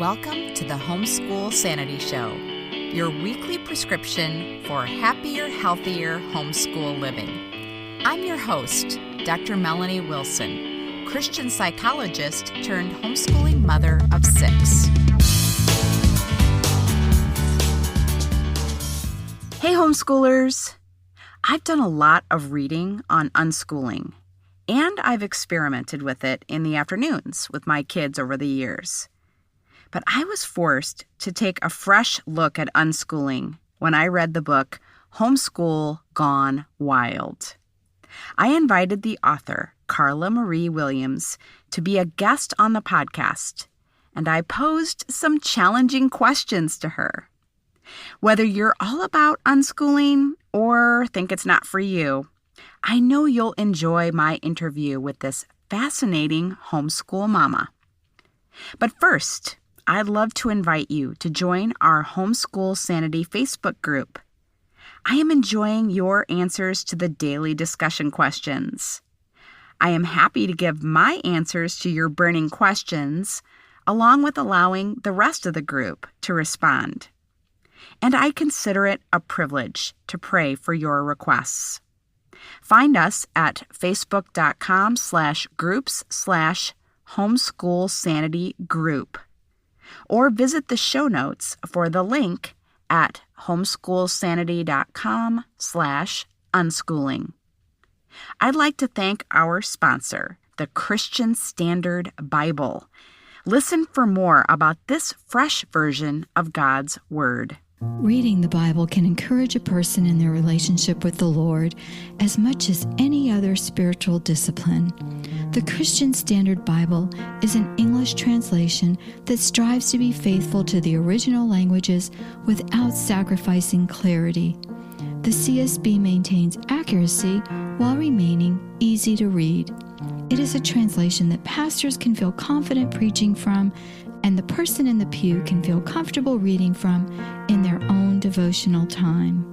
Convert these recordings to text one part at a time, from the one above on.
Welcome to the Homeschool Sanity Show, your weekly prescription for happier, healthier homeschool living. I'm your host, Dr. Melanie Wilson, Christian psychologist turned homeschooling mother of 6. Hey homeschoolers! I've done a lot of reading on unschooling, and I've experimented with it in the afternoons with my kids over the years. But I was forced to take a fresh look at unschooling when I read the book Homeschool Gone Wild. I invited the author, Karla Marie Williams, to be a guest on the podcast, and I posed some challenging questions to her. Whether you're all about unschooling or think it's not for you, I know you'll enjoy my interview with this fascinating homeschool mama. But first, I'd love to invite you to join our Homeschool Sanity Facebook group. I am enjoying your answers to the daily discussion questions. I am happy to give my answers to your burning questions, along with allowing the rest of the group to respond. And I consider it a privilege to pray for your requests. Find us at facebook.com/groups/homeschoolsanitygroup. Or visit the show notes for the link at homeschoolsanity.com/unschooling. I'd like to thank our sponsor, the Christian Standard Bible. Listen for more about this fresh version of God's Word. Reading the Bible can encourage a person in their relationship with the Lord as much as any other spiritual discipline. The Christian Standard Bible is an English translation that strives to be faithful to the original languages without sacrificing clarity. The CSB maintains accuracy while remaining easy to read. It is a translation that pastors can feel confident preaching from, and the person in the pew can feel comfortable reading from in their own devotional time.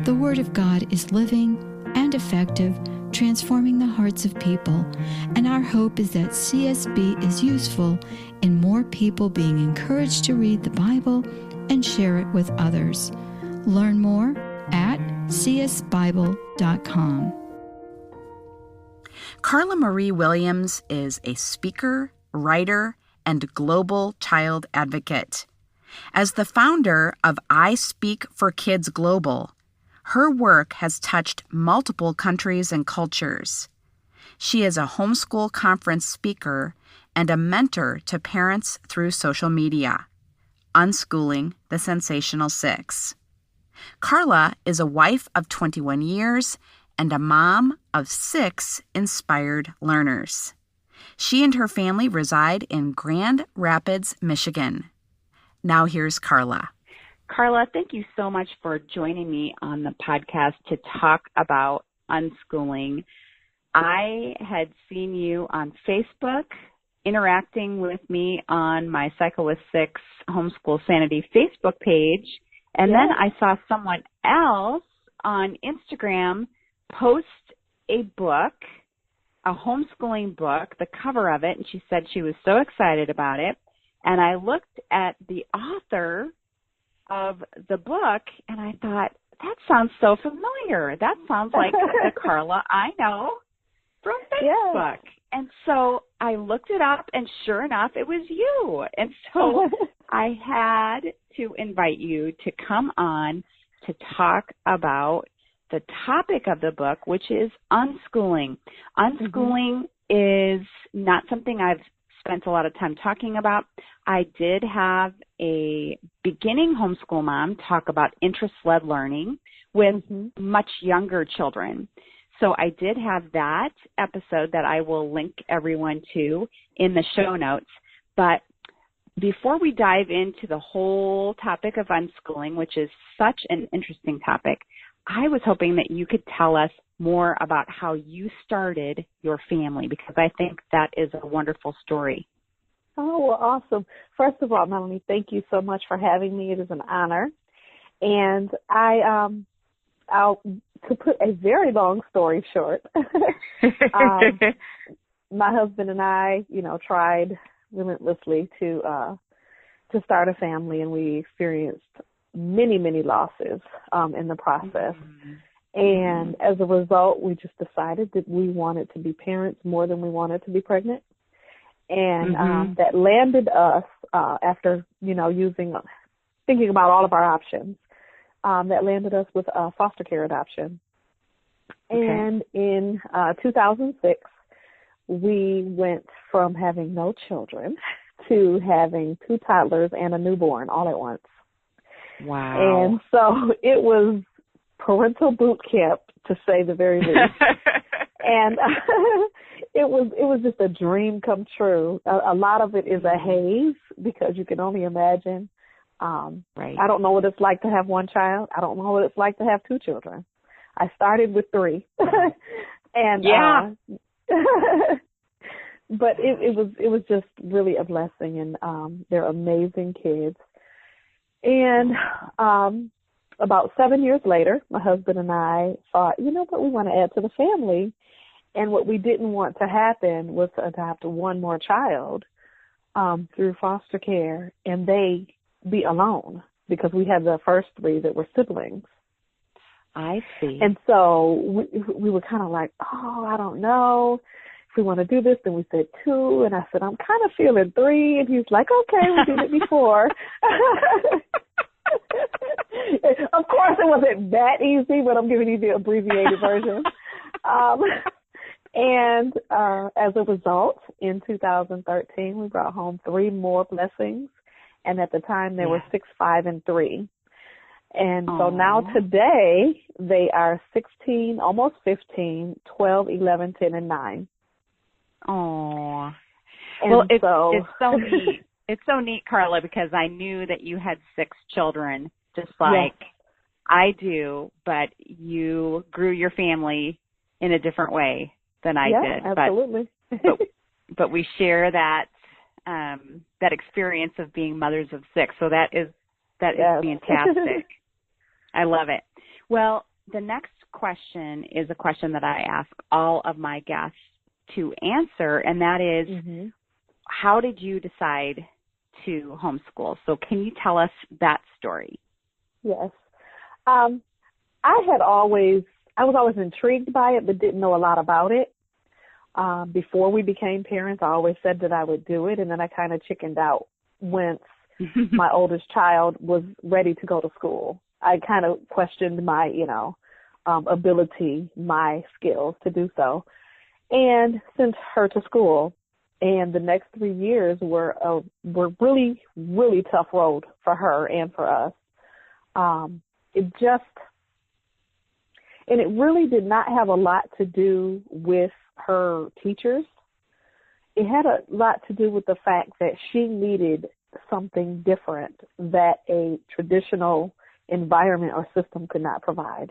The Word of God is living and effective, transforming the hearts of people, and our hope is that CSB is useful in more people being encouraged to read the Bible and share it with others. Learn more at csbible.com. Karla Marie Williams is a speaker, writer, and global child advocate. As the founder of I Speak for Kids Global, her work has touched multiple countries and cultures. She is a homeschool conference speaker and a mentor to parents through social media. Unschooling the Sensational 6. Karla is a wife of 21 years and a mom of 6 inspired learners. She and her family reside in Grand Rapids, Michigan. Now here's Karla. Karla, thank you so much for joining me on the podcast to talk about unschooling. I had seen you on Facebook interacting with me on my Cycle with 6 Homeschool Sanity Facebook page, and then I saw someone else on Instagram post a book, a homeschooling book, the cover of it, and she said she was so excited about it. And I looked at the author of the book, and I thought, that sounds so familiar. That sounds like the Karla I know from Facebook. Yeah. And so I looked it up, and sure enough, it was you. And so I had to invite you to come on to talk about the topic of the book, which is unschooling. Unschooling is not something I've spent a lot of time talking about. I did have a beginning homeschool mom talk about interest-led learning with much younger children. So I did have that episode that I will link everyone to in the show notes. But before we dive into the whole topic of unschooling, which is such an interesting topic, I was hoping that you could tell us more about how you started your family, because I think that is a wonderful story. Oh, well, awesome. First of all, Melanie, thank you so much for having me. It is an honor. And to put a very long story short, my husband and I, tried relentlessly to to start a family, and we experienced many, many losses in the process. Mm-hmm. And as a result, we just decided that we wanted to be parents more than we wanted to be pregnant. And that landed us, after, thinking about all of our options, that landed us with a foster care adoption. Okay. And in 2006, we went from having no children to having 2 toddlers and a newborn all at once. Wow. And so it was parental boot camp, to say the very least. And it was just a dream come true. A lot of it is a haze, because you can only imagine. Right. I don't know what it's like to have 1 child. I don't know what it's like to have 2 children. I started with 3. And yeah. But it was just really a blessing, and they're amazing kids. And about 7 years later, my husband and I thought, what, we want to add to the family. And what we didn't want to happen was to adopt 1 more child through foster care, and they be alone, because we had the first 3 that were siblings. I see. And so we were kind of like, I don't know if we want to do this. Then we said 2, and I said, I'm kind of feeling 3, and he's like, okay, we did it before. Of course, it wasn't that easy, but I'm giving you the abbreviated version. And as a result, in 2013, we brought home 3 more blessings. And at the time, they were 6, 5, and 3. And so now today, they are 16, almost 15, 12, 11, 10, and 9. Oh. And well, it's so neat. It's so neat, Karla, because I knew that you had 6 children, just like I do, but you grew your family in a different way than I did. Absolutely. But we share that that experience of being mothers of 6. So that is fantastic. I love it. Well, the next question is a question that I ask all of my guests to answer, and that is, how did you decide to homeschool? So can you tell us that story? Yes. I was always intrigued by it, but didn't know a lot about it. Before we became parents, I always said that I would do it, and then I kind of chickened out once my oldest child was ready to go to school. I kind of questioned my, ability, my skills to do so, and sent her to school. And the next 3 years were really, really tough road for her and for us. And it really did not have a lot to do with her teachers. It had a lot to do with the fact that she needed something different that a traditional environment or system could not provide.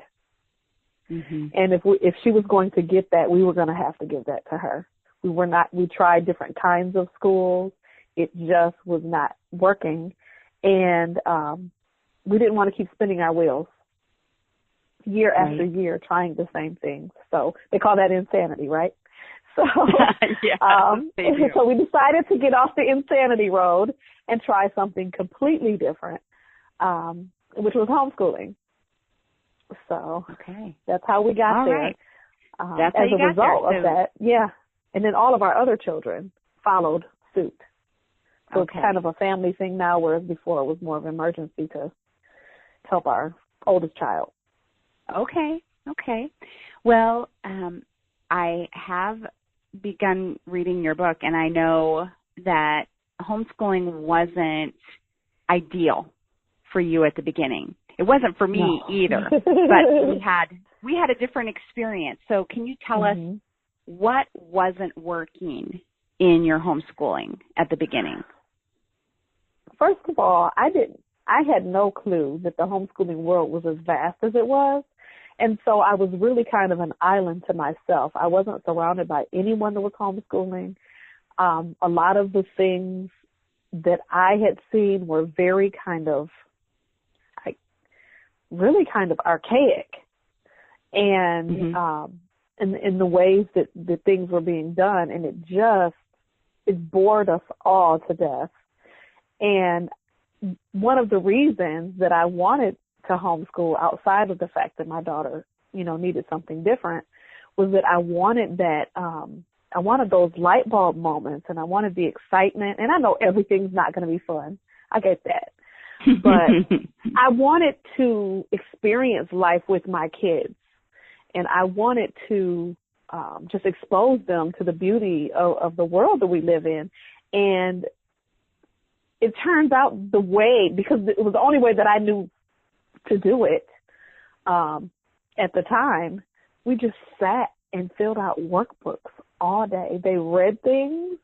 And if she was going to get that, we were going to have to give that to her. We tried different kinds of schools. It just was not working. And we didn't want to keep spinning our wheels year after year trying the same things. So they call that insanity, right? So, so we decided to get off the insanity road and try something completely different, which was homeschooling. So that's how we got there. Right. As a result of that, and then all of our other children followed suit. So it's kind of a family thing now, whereas before it was more of an emergency to help our oldest child. Okay. Well, I have begun reading your book, and I know that homeschooling wasn't ideal for you at the beginning. It wasn't for me either, but we had a different experience. So can you tell us what wasn't working in your homeschooling at the beginning? First of all, I had no clue that the homeschooling world was as vast as it was. And so I was really kind of an island to myself. I wasn't surrounded by anyone that was homeschooling. A lot of the things that I had seen were very kind of, really kind of archaic. And in the ways that things were being done. And it bored us all to death. And one of the reasons that I wanted to homeschool, outside of the fact that my daughter, needed something different, was that I wanted I wanted those light bulb moments, and I wanted the excitement. And I know everything's not going to be fun. I get that. But I wanted to experience life with my kids, and I wanted to just expose them to the beauty of the world that we live in. And it turns out because it was the only way that I knew to do it at the time, we just sat and filled out workbooks all day. They read things,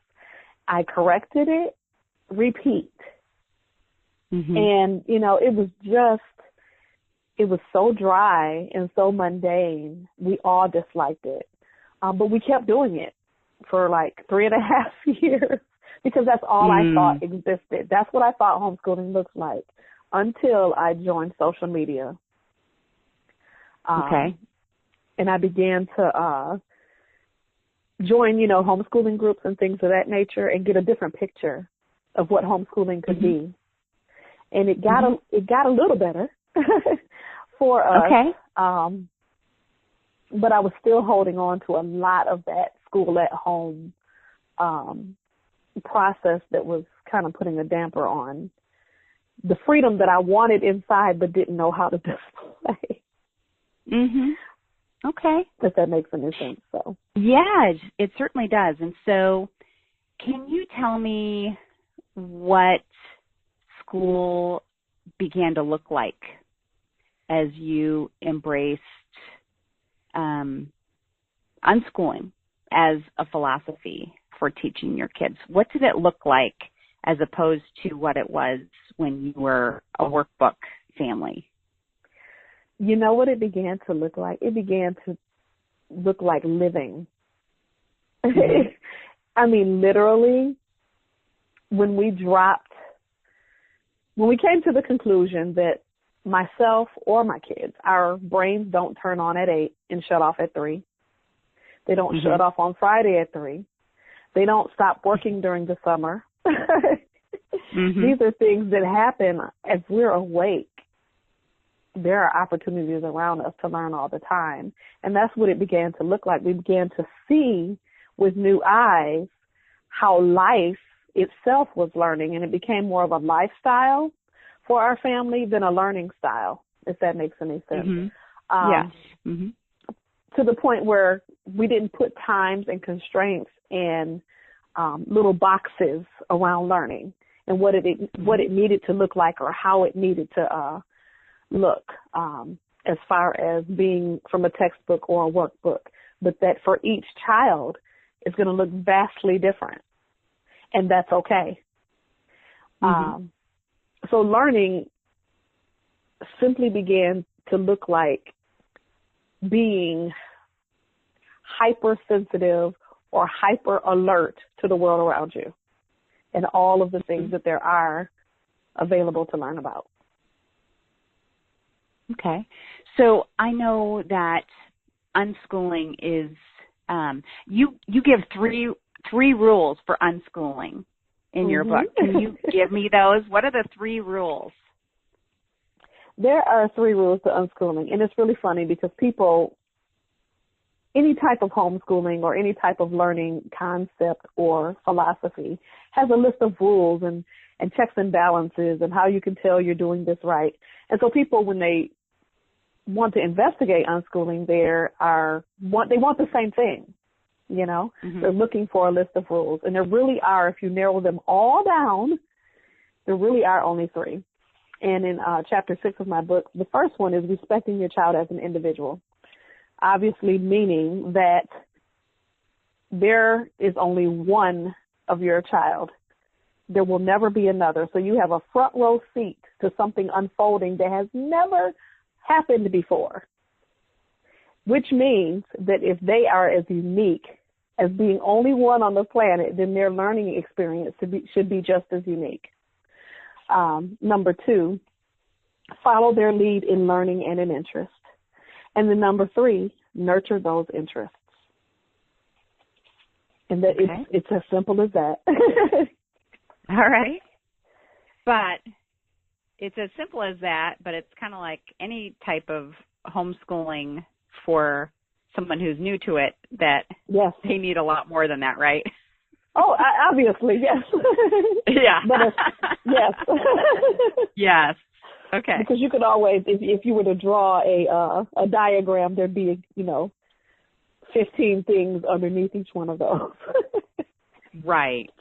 I corrected it, repeat. Mm-hmm. And, it was so dry and so mundane. We all disliked it. But we kept doing it for like 3.5 years because that's all I thought existed. That's what I thought homeschooling looks like until I joined social media. Okay. And I began to join, homeschooling groups and things of that nature and get a different picture of what homeschooling could be. And it got a little better for us. Okay. But I was still holding on to a lot of that school at home process that was kind of putting a damper on the freedom that I wanted inside but didn't know how to display. Okay. If that makes any sense. So. Yeah, it certainly does. And so can you tell me what school began to look like as you embraced unschooling as a philosophy for teaching your kids? What did it look like as opposed to what it was when you were a workbook family? You know what it began to look like? It began to look like living. I mean, literally, when we came to the conclusion that myself or my kids, our brains don't turn on at 8 and shut off at 3. They don't shut off on Friday at 3. They don't stop working during the summer. These are things that happen as we're awake. There are opportunities around us to learn all the time. And that's what it began to look like. We began to see with new eyes how life itself was learning, and it became more of a lifestyle for our family than a learning style, if that makes any sense. Yes. To the point where we didn't put times and constraints and little boxes around learning and what it needed to look like or how it needed to look as far as being from a textbook or a workbook, but that for each child it's going to look vastly different, and that's okay. So learning simply began to look like being hypersensitive or hyper alert to the world around you and all of the things that there are available to learn about. Okay. So I know that unschooling is, you give three rules for unschooling in your book. Can you give me those? What are the 3 rules? There are 3 rules to unschooling, and it's really funny because people, any type of homeschooling or any type of learning concept or philosophy has a list of rules and checks and balances and how you can tell you're doing this right. And so people, when they want to investigate unschooling, they want the same thing, They're looking for a list of rules. And there really are, if you narrow them all down, there really are only 3. And in chapter 6 of my book, the first one is respecting your child as an individual. Obviously meaning that there is only one of your child. There will never be another. So you have a front row seat to something unfolding that has never happened before, which means that if they are as unique as being only one on the planet, then their learning experience should be just as unique. Number 2, follow their lead in learning and in interest. And then number 3, nurture those interests. And that it's as simple as that. All right. But it's as simple as that, but it's kind of like any type of homeschooling for someone who's new to it, that yes, they need a lot more than that, right? Oh, obviously, yes. Yeah. But yes. Yes. Okay. Because you could always, if you were to draw a diagram, there'd be, 15 things underneath each one of those. Right.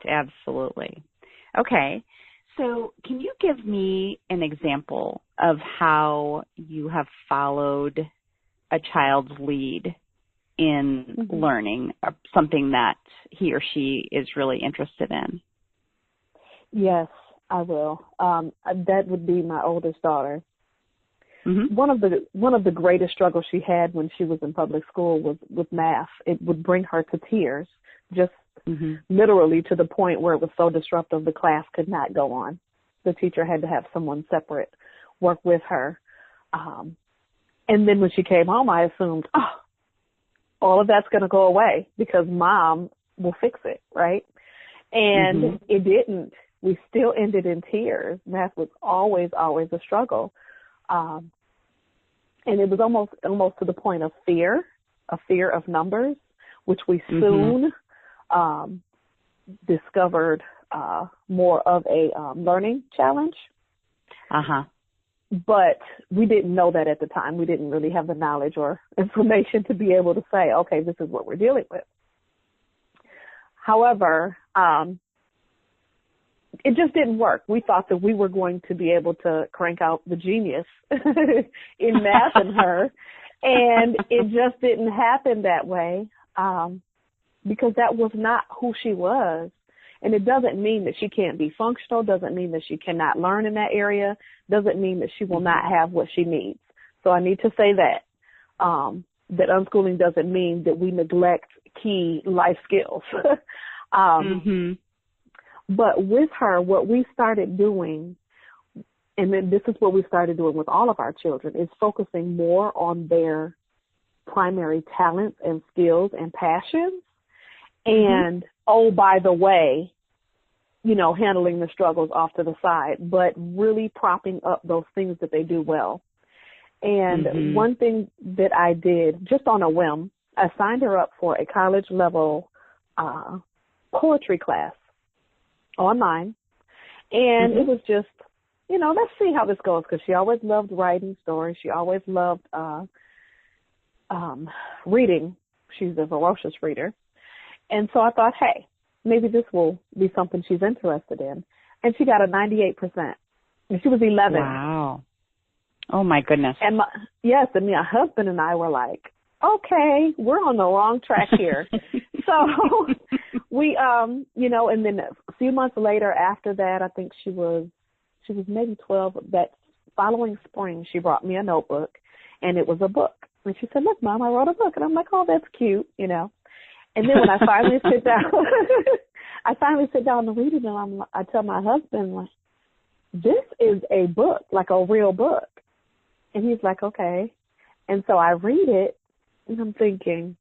Absolutely. Okay. So can you give me an example of how you have followed a child's lead in learning something that he or she is really interested in? Yes, I will. That would be my oldest daughter. Mm-hmm. One of the greatest struggles she had when she was in public school was with math. It would bring her to tears, just literally to the point where it was so disruptive the class could not go on. The teacher had to have someone separate work with her. And then when she came home, I assumed, all of that's going to go away because mom will fix it, right? And it didn't. We still ended in tears. Math was always a struggle. And it was almost to the point of fear, a fear of numbers, which we soon discovered more of a learning challenge. But we didn't know that at the time. We didn't really have the knowledge or information to be able to say, okay, this is what we're dealing with. However, it just didn't work. We thought that we were going to be able to crank out the genius in math in her, and it just didn't happen that way because that was not who she was. And it doesn't mean that she can't be functional, doesn't mean that she cannot learn in that area, doesn't mean that she will not have what she needs. So I need to say that unschooling doesn't mean that we neglect key life skills. But with her, what we started doing, and then this is what we started doing with all of our children, is focusing more on their primary talents and skills and passions. And, oh, by the way, handling the struggles off to the side, but really propping up those things that they do well. And one thing that I did, just on a whim, I signed her up for a college-level poetry class online. And it was just, let's see how this goes, because she always loved writing stories. She always loved reading. She's a voracious reader. And so I thought, hey, maybe this will be something she's interested in. And she got a 98%. And she was 11. Wow. Oh, my goodness. And my husband and I were like, okay, we're on the wrong track here. So we, and then a few months later after that, I think she was maybe 12. That following spring, she brought me a notebook, and it was a book. And she said, look, Mom, I wrote a book. And I'm like, oh, that's cute, And then when I finally sit down to read it, and I tell my husband, like, this is a book, like a real book. And he's like, okay. And so I read it, and I'm thinking,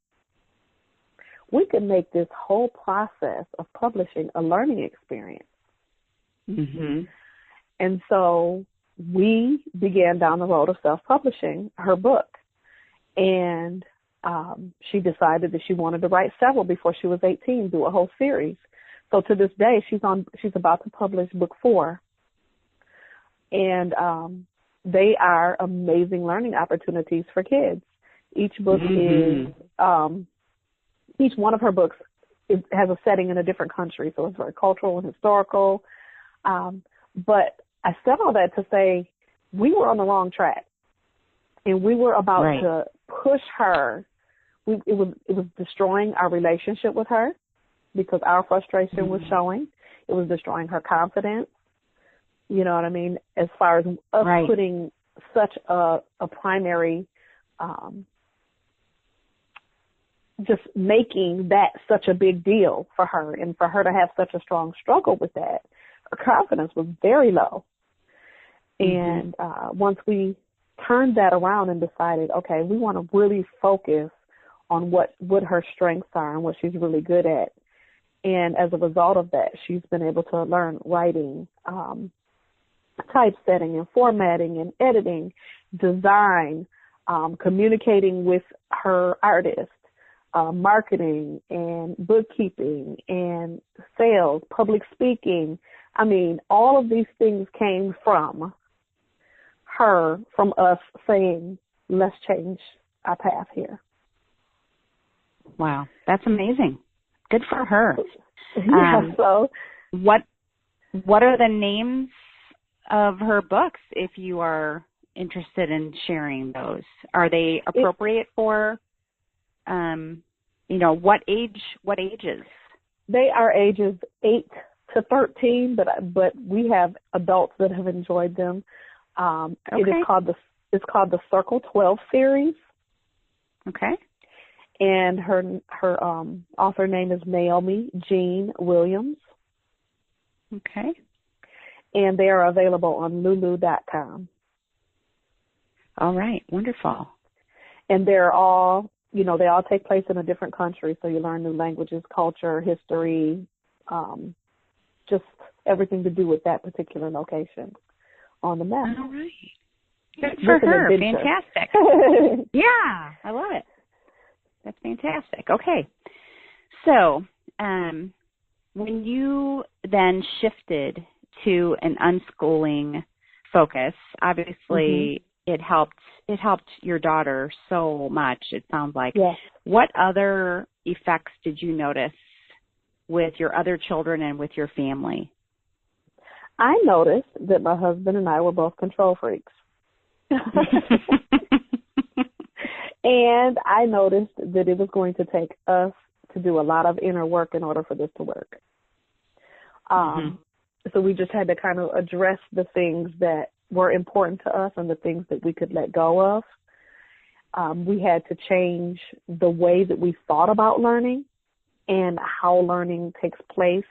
we could make this whole process of publishing a learning experience. And so we began down the road of self-publishing her book. And she decided that she wanted to write several before she was 18, do a whole series. So to this day, she's about to publish book 4. And they are amazing learning opportunities for kids. Each book is, each one of her books has a setting in a different country, so it's very cultural and historical. But I said all that to say we were on the wrong track, and we were about to push her. It was destroying our relationship with her because our frustration was showing. It was destroying her confidence. You know what I mean? As far as us putting such a primary, just making that such a big deal for her, and for her to have such a strong struggle with that, her confidence was very low. And once we turned that around and decided, okay, we want to really focus on what her strengths are and what she's really good at. And as a result of that, she's been able to learn writing, typesetting and formatting and editing, design, communicating with her artist, marketing and bookkeeping and sales, public speaking. I mean, all of these things came from her, from us saying, let's change our path here. Wow, that's amazing. Good for her. Yeah, so what are the names of her books, if you are interested in sharing those? Are they appropriate for, what ages? They are ages 8 to 13, but we have adults that have enjoyed them. Okay. It's called the Circle 12 series. Okay. And her author name is Naomi Jean Williams. Okay. And they are available on lulu.com. All right. Wonderful. And they're all, they all take place in a different country, so you learn new languages, culture, history, just everything to do with that particular location on the map. All right. Good for her. Fantastic. Yeah, I love it. That's fantastic. Okay. So, when you then shifted to an unschooling focus, obviously it helped your daughter so much, it sounds like. Yes. What other effects did you notice with your other children and with your family? I noticed that my husband and I were both control freaks. And I noticed that it was going to take us to do a lot of inner work in order for this to work. So we just had to kind of address the things that were important to us and the things that we could let go of. We had to change the way that we thought about learning and how learning takes place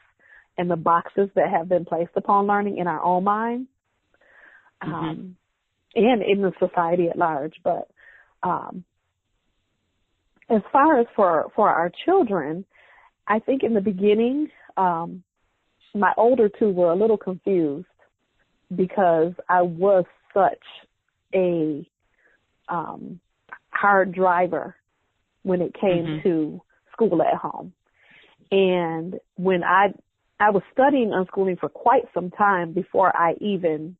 and the boxes that have been placed upon learning in our own minds and in the society at large. But as far as for our children, I think in the beginning, my older two were a little confused because I was such a hard driver when it came to school at home. And when I was studying unschooling for quite some time before I even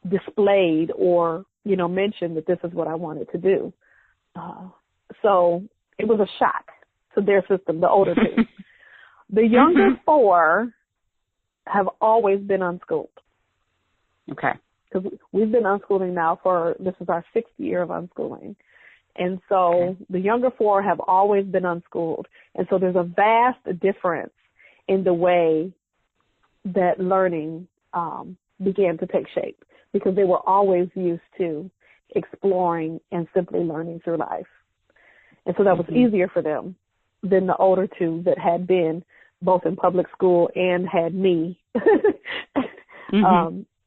displayed or, mentioned that this is what I wanted to do. So it was a shock to their system, the older two. The younger four have always been unschooled. Okay. Because we've been unschooling now this is our 6th year of unschooling. And so the younger four have always been unschooled. And so there's a vast difference in the way that learning began to take shape because they were always used to exploring and simply learning through life. And so that was easier for them than the older two that had been both in public school and had me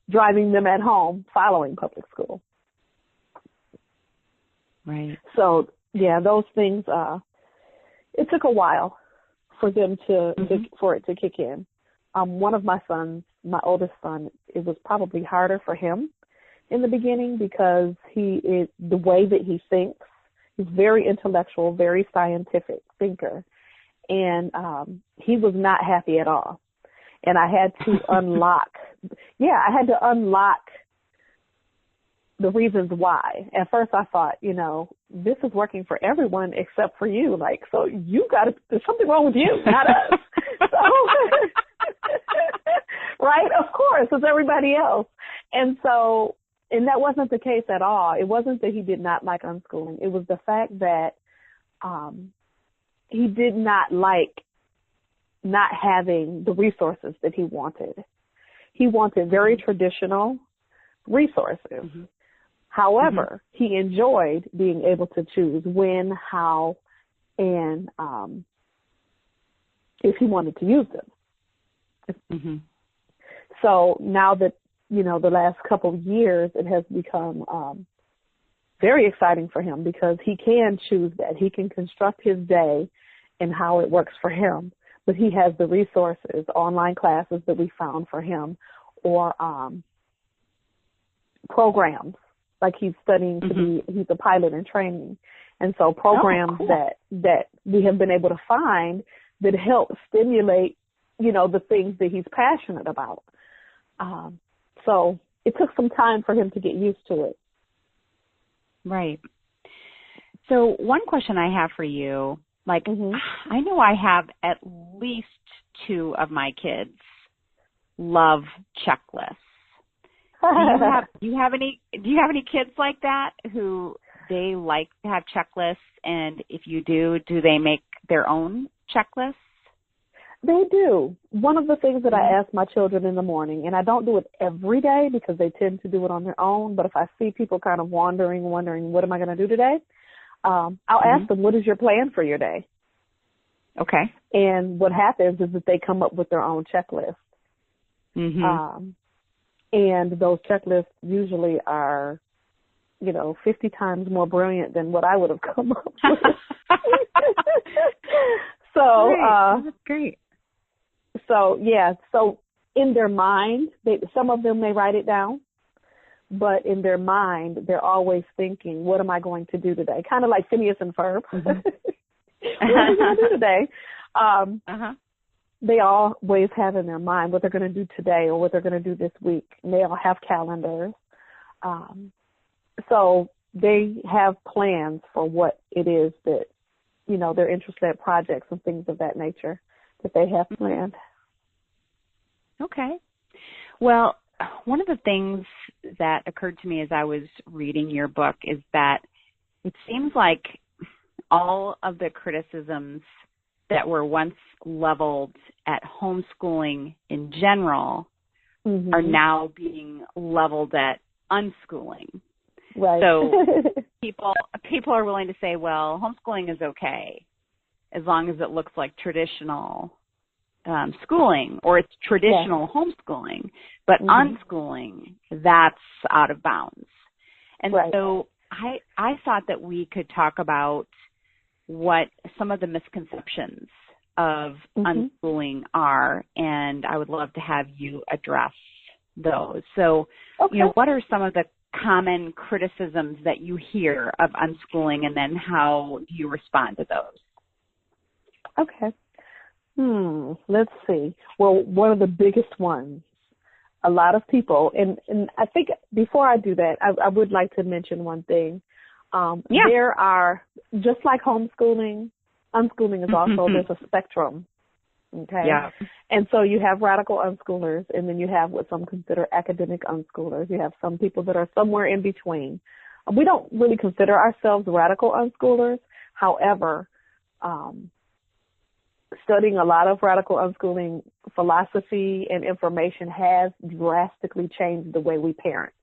driving them at home following public school. Right. So, yeah, those things, it took a while for them for it to kick in. One of my sons, my oldest son, it was probably harder for him in the beginning because the way that he thinks, he's very intellectual, very scientific thinker. And he was not happy at all. And I had to unlock the reasons why. At first I thought, this is working for everyone except for you. Like, so there's something wrong with you, not us. Right? Of course, it's everybody else. And that wasn't the case at all. It wasn't that he did not like unschooling. It was the fact that he did not like not having the resources that he wanted. He wanted very traditional resources. However, he enjoyed being able to choose when, how, and if he wanted to use them. So now that, the last couple of years, it has become very exciting for him because he can choose that. He can construct his day and how it works for him. But he has the resources, online classes that we found for him, or programs. Like he's studying to be, he's a pilot in training. And so programs that we have been able to find that help stimulate, the things that he's passionate about. So it took some time for him to get used to it. Right. So one question I have for you, I know I have at least 2 of my kids love checklists. Do you have any kids like that who they like to have checklists, and if you do they make their own checklists? They do. One of the things that I ask my children in the morning, and I don't do it every day because they tend to do it on their own, but if I see people kind of wondering, what am I going to do today? I'll ask them, what is your plan for your day? Okay. And what happens is that they come up with their own checklist. And those checklists usually are, 50 times more brilliant than what I would have come up with. That's great. So, yeah. So in their mind, some of them may write it down, but in their mind, they're always thinking, what am I going to do today? Kind of like Phineas and Ferb. What are we going to do today? They always have in their mind what they're going to do today or what they're going to do this week. And they all have calendars. So they have plans for what it is that, they're interested in, projects and things of that nature that they have planned. Okay. Well, one of the things that occurred to me as I was reading your book is that it seems like all of the criticisms that were once leveled at homeschooling in general are now being leveled at unschooling. Right. So people are willing to say, well, homeschooling is okay as long as it looks like traditional schooling, or it's traditional homeschooling, but unschooling, that's out of bounds. And so I thought that we could talk about what some of the misconceptions of unschooling are, and I would love to have you address those. So, what are some of the common criticisms that you hear of unschooling, and then how do you respond to those? Okay. Let's see. Well, one of the biggest ones, a lot of people, and I think before I do that, I would like to mention one thing. There are, just like homeschooling, unschooling is also, there's a spectrum. Okay. Yeah. And so you have radical unschoolers, and then you have what some consider academic unschoolers. You have some people that are somewhere in between. We don't really consider ourselves radical unschoolers. However, studying a lot of radical unschooling philosophy and information has drastically changed the way we parent.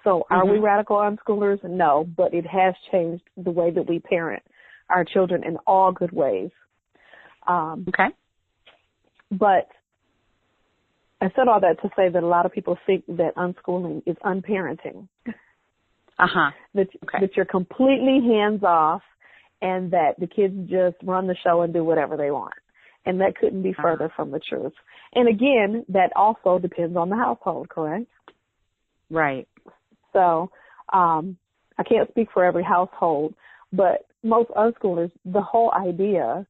So are we radical unschoolers? No, but it has changed the way that we parent our children in all good ways. Okay. But I said all that to say that a lot of people think that unschooling is unparenting. That you're completely hands off and that the kids just run the show and do whatever they want. And that couldn't be further from the truth. And again, that also depends on the household, correct? Right. So I can't speak for every household, but most unschoolers, the whole idea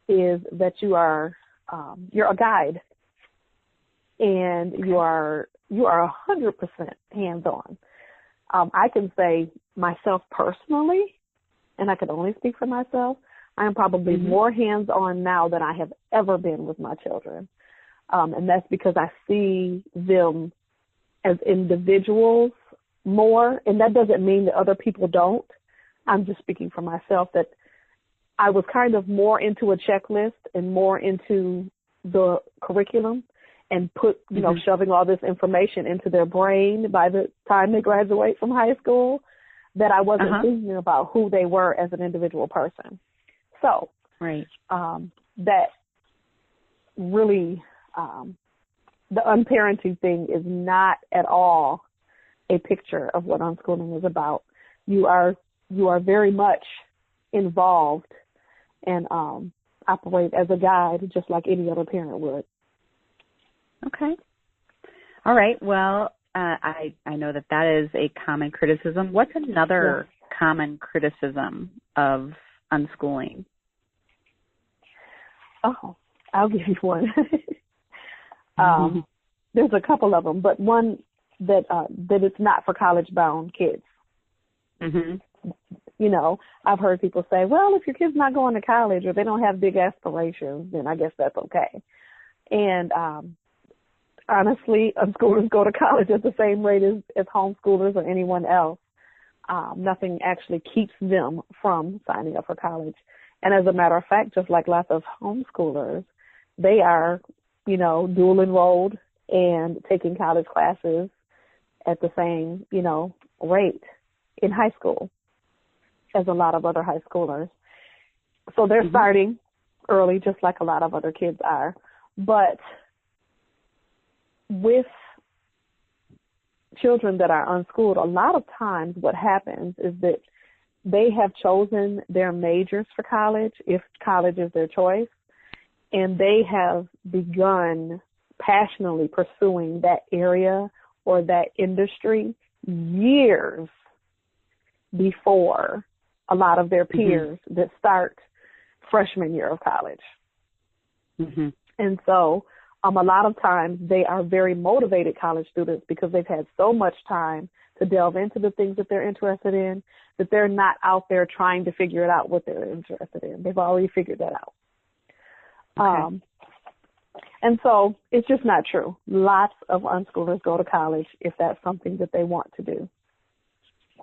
is that you're a guide, and you are 100% hands-on. I can say myself personally, and I can only speak for myself, I am probably more hands-on now than I have ever been with my children. And that's because I see them as individuals more, and that doesn't mean that other people don't. I'm just speaking for myself that I was kind of more into a checklist and more into the curriculum and shoving all this information into their brain by the time they graduate from high school, that I wasn't thinking about who they were as an individual person. So that really, the unparenting thing is not at all a picture of what unschooling is about. You are very much involved and operate as a guide just like any other parent would. Okay. All right. Well, I know that is a common criticism. What's another common criticism of unschooling? Oh, I'll give you one. There's a couple of them, but one that it's not for college-bound kids. Mm-hmm. You know, I've heard people say, well, if your kid's not going to college or they don't have big aspirations, then I guess that's okay. And honestly, unschoolers go to college at the same rate as homeschoolers or anyone else. Nothing actually keeps them from signing up for college. And as a matter of fact, just like lots of homeschoolers, they are, you know, dual enrolled and taking college classes at the same, you know, rate in high school as a lot of other high schoolers. So they're starting early, just like a lot of other kids are. But with children that are unschooled, a lot of times what happens is that they have chosen their majors for college, if college is their choice, and they have begun passionately pursuing that area or that industry years before a lot of their peers that start freshman year of college. And so a lot of times they are very motivated college students because they've had so much time to delve into the things that they're interested in that they're not out there trying to figure it out what they're interested in. They've already figured that out. Okay. And so it's just not true. Lots of unschoolers go to college if that's something that they want to do.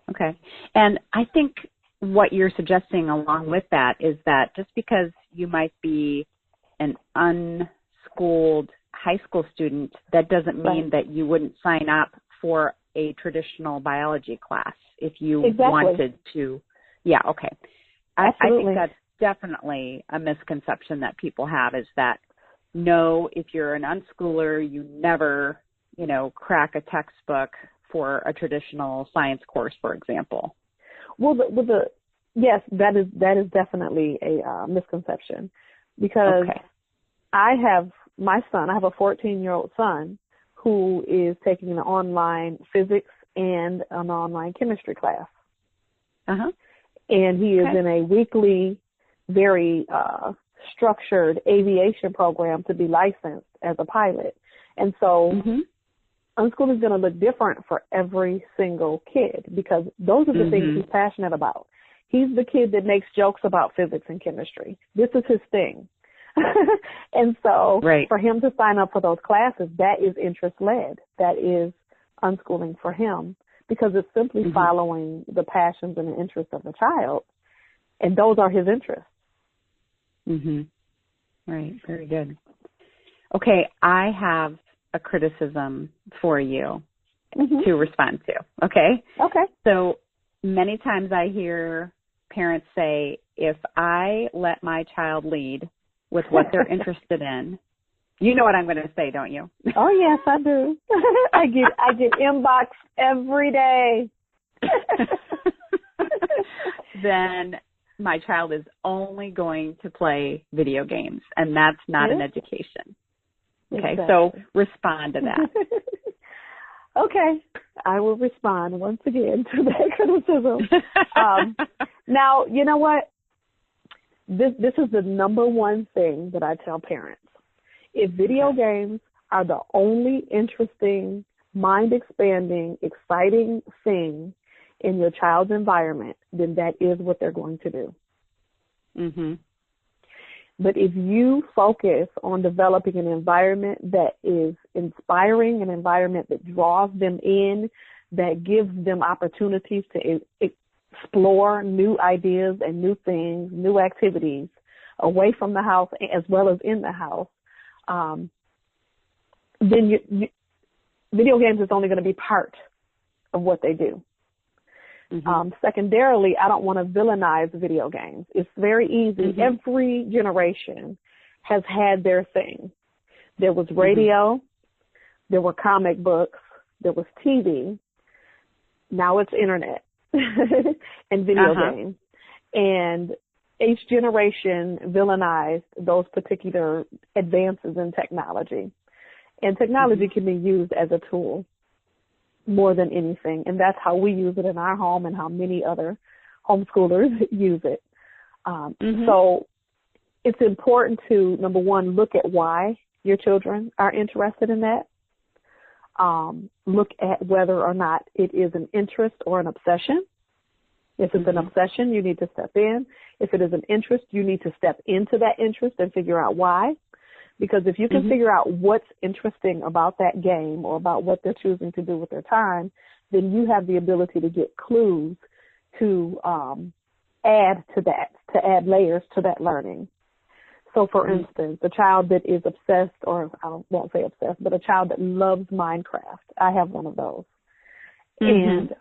Okay. And I think what you're suggesting along with that is that just because you might be an unschooled high school student, that doesn't mean that you wouldn't sign up for a traditional biology class if you wanted to. Yeah, okay. I think that's definitely a misconception that people have, is that, no, if you're an unschooler, you never, you know, crack a textbook for a traditional science course, for example. Well, yes, that is definitely a misconception, because I have my son. I have a 14-year-old son who is taking an online physics and an online chemistry class, and he is in a weekly, very structured aviation program to be licensed as a pilot. And so unschooling is going to look different for every single kid, because those are the things he's passionate about. He's the kid that makes jokes about physics and chemistry. This is his thing. And so for him to sign up for those classes, that is interest-led. That is unschooling for him, because it's simply following the passions and the interests of the child, and those are his interests. Right. Very good. Okay. I have a criticism for you to respond to. Okay. Okay. So many times I hear parents say, if I let my child lead with what they're interested in, you know what I'm going to say, don't you? Oh, yes, I do. I get inbox every day. Then my child is only going to play video games, and that's not an education. Okay, so respond to that. Okay, I will respond once again to that criticism. Now, you know what? This is the number one thing that I tell parents. If video games are the only interesting, mind-expanding, exciting thing in your child's environment, then that is what they're going to do. But if you focus on developing an environment that is inspiring, an environment that draws them in, that gives them opportunities to explore new ideas and new things, new activities away from the house as well as in the house, then video games is only going to be part of what they do. Secondarily, I don't want to villainize video games. It's very easy. Every generation has had their thing. There was radio, there were comic books, there was TV. Now it's internet and video games. And each generation villainized those particular advances in technology. And technology can be used as a tool. more than anything. And that's how we use it in our home and how many other homeschoolers use it. So it's important to, number one, look at why your children are interested in that. Look at whether or not it is an interest or an obsession. If it's an obsession, you need to step in. If it is an interest, you need to step into that interest and figure out why. Because if you can figure out what's interesting about that game or about what they're choosing to do with their time, then you have the ability to get clues to add to that, to add layers to that learning. So, for instance, a child that is obsessed, or I won't say obsessed, but a child that loves Minecraft. I have one of those. And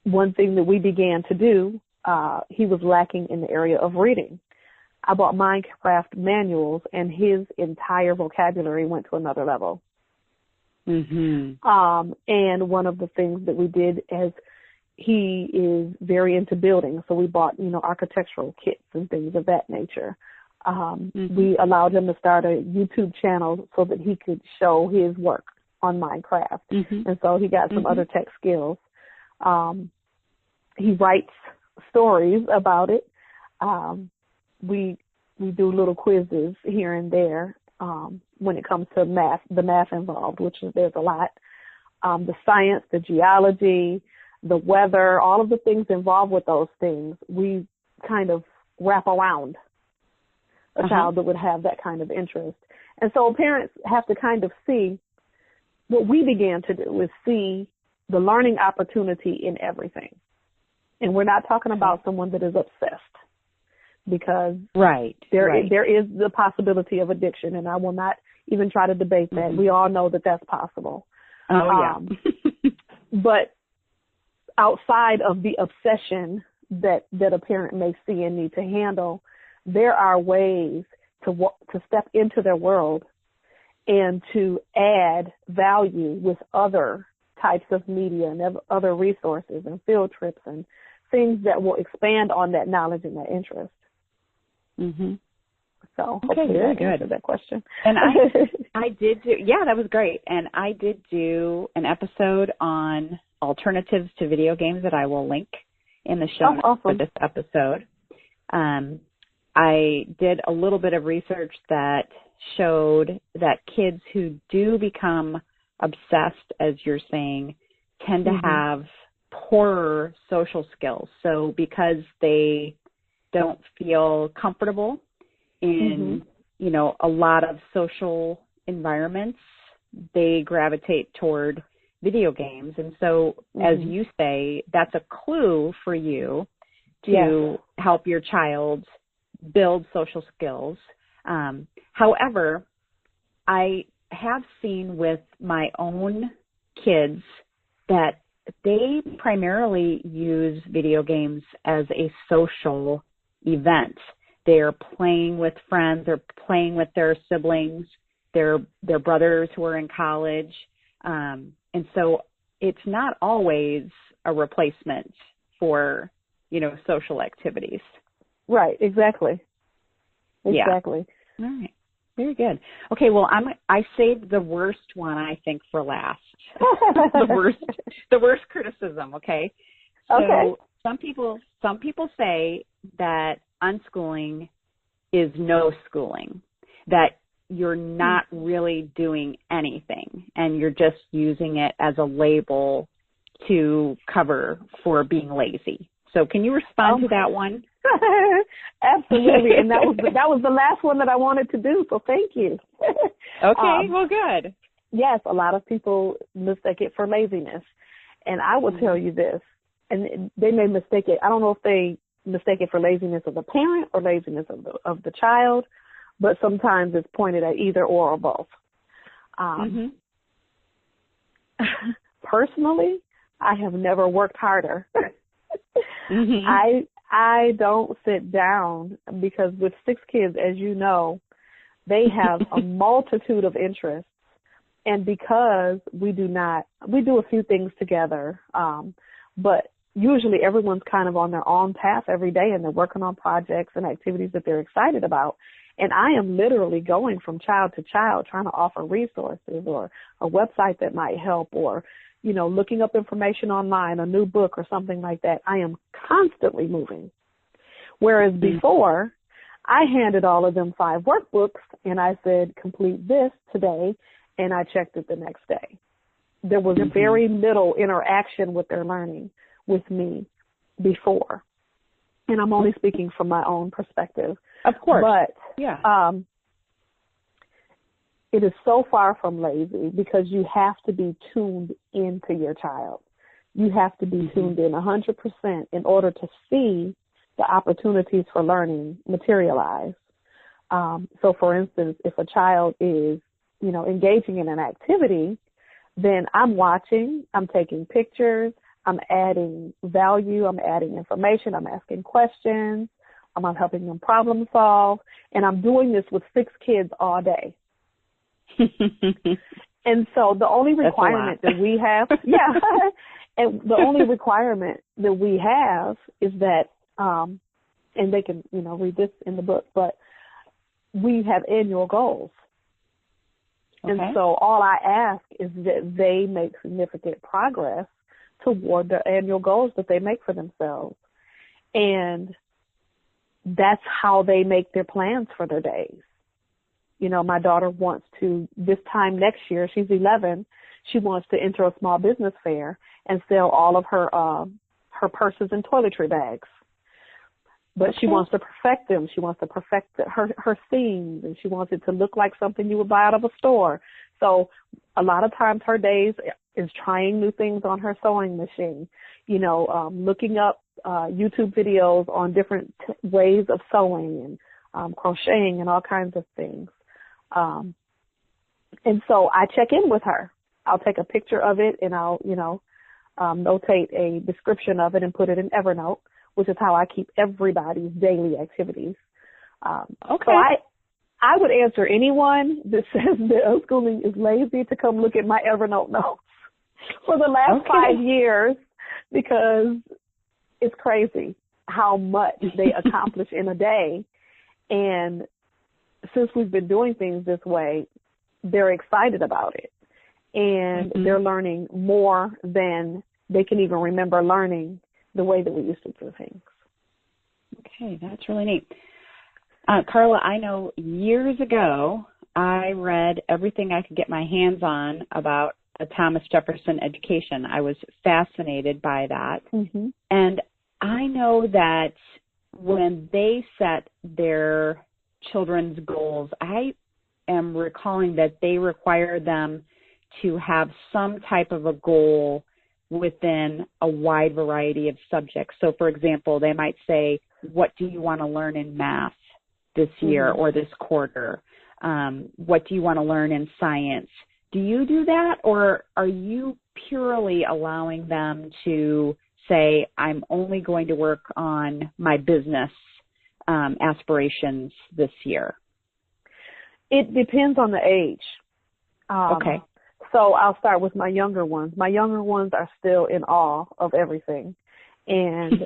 one thing that we began to do, he was lacking in the area of reading. I bought Minecraft manuals, and his entire vocabulary went to another level. And one of the things that we did is he is very into building, so we bought, architectural kits and things of that nature. We allowed him to start a YouTube channel so that he could show his work on Minecraft. And so he got some other tech skills. He writes stories about it. We do little quizzes here and there when it comes to math, the math involved, which is, there's a lot. The science, the geology, the weather, all of the things involved with those things, we kind of wrap around a child that would have that kind of interest. And so parents have to kind of see, what we began to do is see the learning opportunity in everything. And we're not talking about someone that is obsessed, because there is the possibility of addiction, and I will not even try to debate that. We all know that that's possible. But outside of the obsession that a parent may see and need to handle, there are ways to step into their world and to add value with other types of media and other resources and field trips and things that will expand on that knowledge and that interest. So hopefully very that good. answered that question. And I did do, that was great. And I did do an episode on alternatives to video games that I will link in the show notes for this episode. I did a little bit of research that showed that kids who do become obsessed, as you're saying, tend to have poorer social skills. So because they don't feel comfortable in, a lot of social environments, they gravitate toward video games. And so, as you say, that's a clue for you to help your child build social skills. However, I have seen with my own kids that they primarily use video games as a social event. They're playing with friends, they're playing with their siblings, their brothers who are in college. And so it's not always a replacement for, social activities. Right, exactly. Exactly. Yeah. All right. Very good. Okay, well, I saved the worst one, I think, for last. the worst criticism, okay? So some people say that unschooling is no schooling, that you're not really doing anything and you're just using it as a label to cover for being lazy. So can you respond to that one? Absolutely. And that was the last one that I wanted to do. So thank you. Okay. Well, good. Yes. A lot of people mistake it for laziness. And I will tell you this, and they may mistake it. I don't know if they mistake it for laziness of the parent or laziness of the child, but sometimes it's pointed at either or both. Personally, I have never worked harder. I don't sit down, because with 6 kids, as you know, they have a multitude of interests. And because we do a few things together, but usually everyone's kind of on their own path every day, and they're working on projects and activities that they're excited about. And I am literally going from child to child trying to offer resources or a website that might help or, you know, looking up information online, a new book or something like that. I am constantly moving. Whereas before, I handed all of them 5 workbooks and I said, complete this today, and I checked it the next day. There was very little interaction with their learning with me before. And I'm only speaking from my own perspective. Of course. But yeah. It is so far from lazy because you have to be tuned into your child. You have to be tuned in 100% in order to see the opportunities for learning materialize. So, for instance, if a child is, you know, engaging in an activity, then I'm watching, I'm taking pictures, I'm adding value, I'm adding information, I'm asking questions, I'm helping them problem solve, and I'm doing this with 6 kids all day. And so the only requirement that we have, and the only requirement that we have is that, and they can, you know, read this in the book, but we have annual goals. Okay. And so all I ask is that they make significant progress toward the annual goals that they make for themselves. And that's how they make their plans for their days. You know, my daughter wants to, this time next year, she's 11, she wants to enter a small business fair and sell all of her purses and toiletry bags. But she wants to perfect them. She wants to perfect her seams, and she wants it to look like something you would buy out of a store. So a lot of times her days is trying new things on her sewing machine, you know, looking up YouTube videos on different ways of sewing and crocheting and all kinds of things. And so I check in with her. I'll take a picture of it and I'll, you know, notate a description of it and put it in Evernote, which is how I keep everybody's daily activities. Okay. So I would answer anyone that says that unschooling is lazy to come look at my Evernote notes for the last 5 years, because it's crazy how much they accomplish in a day. And since we've been doing things this way, they're excited about it. And they're learning more than they can even remember learning the way that we used to do things. Okay, that's really neat. Karla, I know years ago I read everything I could get my hands on about a Thomas Jefferson education. I was fascinated by that. And I know that when they set their children's goals, I am recalling that they require them to have some type of a goal within a wide variety of subjects. So, for example, they might say, what do you want to learn in math this year or this quarter? What do you want to learn in science? Do you do that, or are you purely allowing them to say, I'm only going to work on my business aspirations this year? It depends on the age. Okay. So I'll start with my younger ones. My younger ones are still in awe of everything. And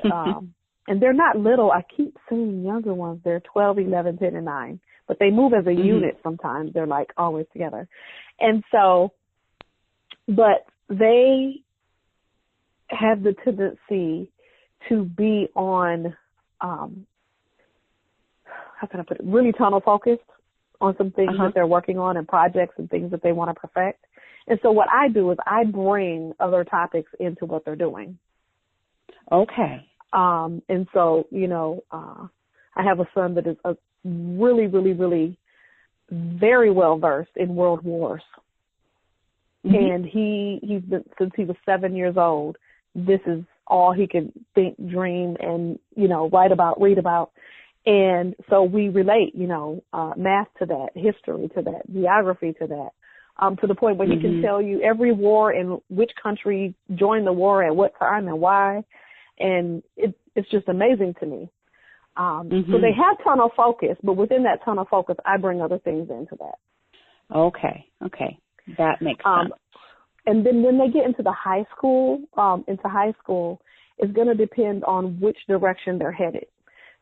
and they're not little. I keep saying younger ones. They're 12, 11, 10, and 9. But they move as a unit sometimes. They're like always together. And so, but they have the tendency to be on, how can I put it, really tunnel focused on some things that they're working on and projects and things that they want to perfect. And so what I do is I bring other topics into what they're doing. Okay. And so, you know, I have a son that is a really, really, really very well versed in world wars. And he's been, since he was 7 years old, this is all he can think, dream, and, you know, write about, read about. And so we relate, you know, math to that, history to that, geography to that, to the point where he can tell you every war and which country joined the war at what time and why. And it's just amazing to me. So they have tunnel focus, but within that tunnel focus, I bring other things into that. Okay. That makes sense. And then when they get into the high school, it's going to depend on which direction they're headed.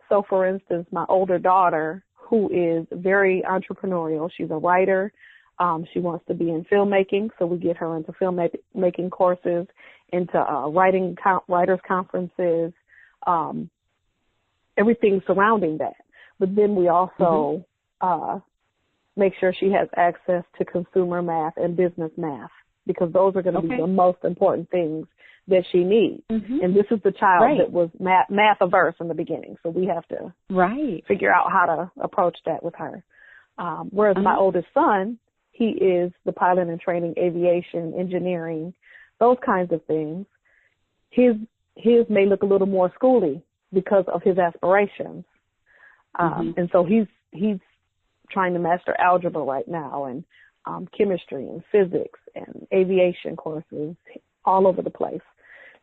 So, for instance, my older daughter, who is very entrepreneurial. She's a writer. She wants to be in filmmaking, so we get her into filmmaking courses, into writers conferences, everything surrounding that. But then we also make sure she has access to consumer math and business math, because those are going to be the most important things that she needs. And this is the child that was math averse in the beginning, so we have to figure out how to approach that with her. Whereas my oldest son, he is the pilot and training, aviation, engineering, those kinds of things. His may look a little more schooly because of his aspirations. And so he's trying to master algebra right now, and chemistry and physics and aviation courses all over the place.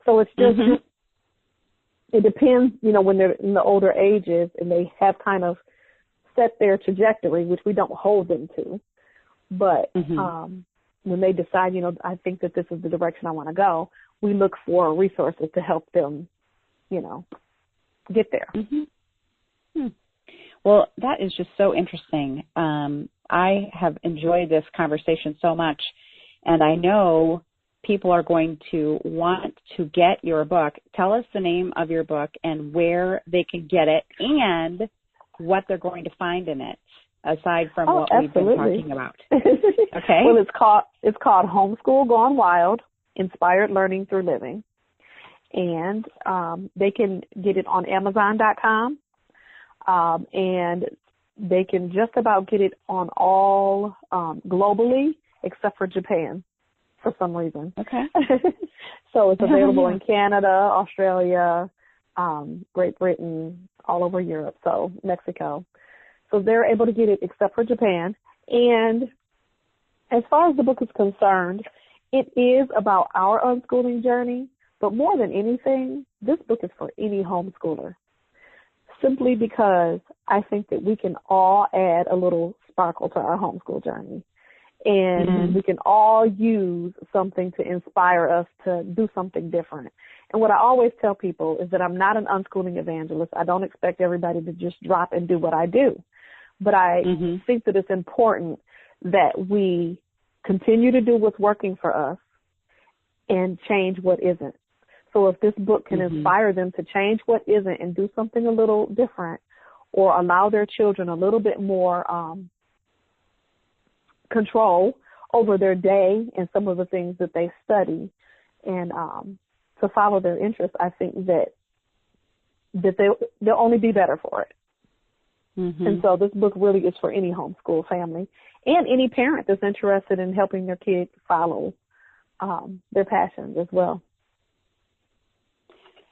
So it's just, it depends, when they're in the older ages and they have kind of set their trajectory, which we don't hold them to. But when they decide, I think that this is the direction I want to go, we look for resources to help them, get there. Well, that is just so interesting. I have enjoyed this conversation so much, and I know people are going to want to get your book. Tell us the name of your book and where they can get it and what they're going to find in it, aside from what we've been talking about. Okay. Well, it's called Homeschool Gone Wild, Inspired Learning Through Living. And they can get it on Amazon.com. And they can just about get it on all globally except for Japan for some reason. Okay. So it's available in Canada, Australia, Great Britain, all over Europe, so Mexico. So they're able to get it except for Japan. And as far as the book is concerned, it is about our unschooling journey, but more than anything, this book is for any homeschooler. Simply because I think that we can all add a little sparkle to our homeschool journey. And we can all use something to inspire us to do something different. And what I always tell people is that I'm not an unschooling evangelist. I don't expect everybody to just drop and do what I do. But I think that it's important that we continue to do what's working for us and change what isn't. So if this book can inspire them to change what isn't and do something a little different, or allow their children a little bit more control over their day and some of the things that they study, and to follow their interests, I think that they'll only be better for it. And so this book really is for any homeschool family and any parent that's interested in helping their kids follow their passions as well.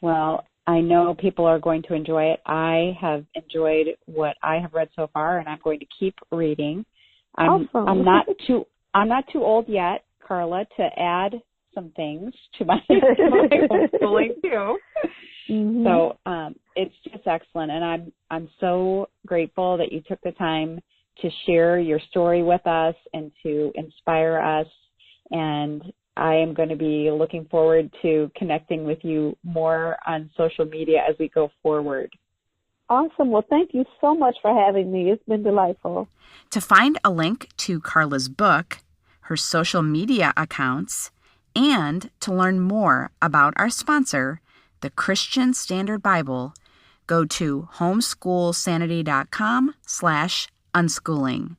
Well, I know people are going to enjoy it. I have enjoyed what I have read so far, and I'm going to keep reading. I'm not too old yet, Karla, to add some things to my homeschooling too. So it's just excellent, and I'm so grateful that you took the time to share your story with us and to inspire us. And I am going to be looking forward to connecting with you more on social media as we go forward. Awesome. Well, thank you so much for having me. It's been delightful. To find a link to Karla's book, her social media accounts, and to learn more about our sponsor, the Christian Standard Bible, go to homeschoolsanity.com/unschooling.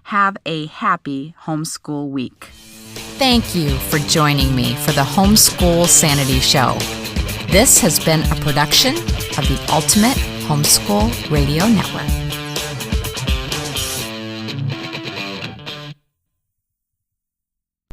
Have a happy homeschool week. Thank you for joining me for the Homeschool Sanity Show. This has been a production of the Ultimate Homeschool Radio Network.